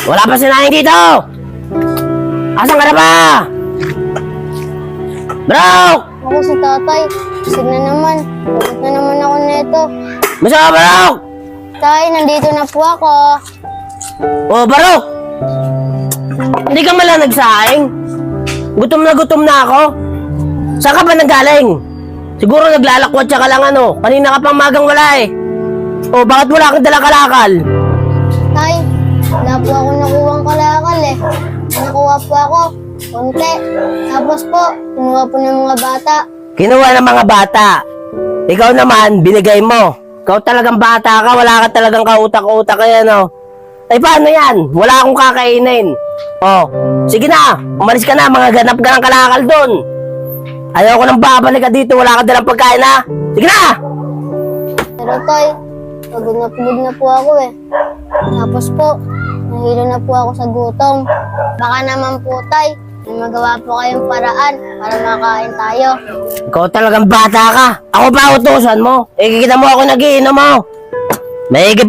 Wala pa sinahin dito! Asan ka na ba? Brok! Ako si tatay. Kasi na naman. Bakit na naman ako neto? Masa ka, Brok? Tay, nandito na po ako. Oh, Brok! Hindi ka malang nagsaing? Gutom na ako. Saan ka ba nanggaling? Siguro naglalakwat siya ka lang ano. Kanina ka pang magang wala eh. Oh, bakit wala kang dalang kalakal? Tay, wala po ako nakuhang kalakal eh. Nakuha po ako. Konti. Tapos po, kinuha po ng mga bata. Kinuha ng mga bata. Ikaw naman, binigay mo. Ikaw talagang bata ka, wala ka talagang kautak-utak kaya no. Ay paano yan? Wala akong kakainin. Oh, sige na, umalis ka na, mga ganap ka ng kalakal doon. Ayaw ko nang babalik ka dito, wala ka dalang pagkain ha. Sige na! Pero tay, pagod na po ako eh. Tapos po, nahilo na po ako sa gutom. Baka naman po tay, may magawa po kayong paraan para makain tayo. Ikaw talagang bata ka. Ako pa utusan mo. Eh, kikita mo ako nagiinom mo. Maigi pa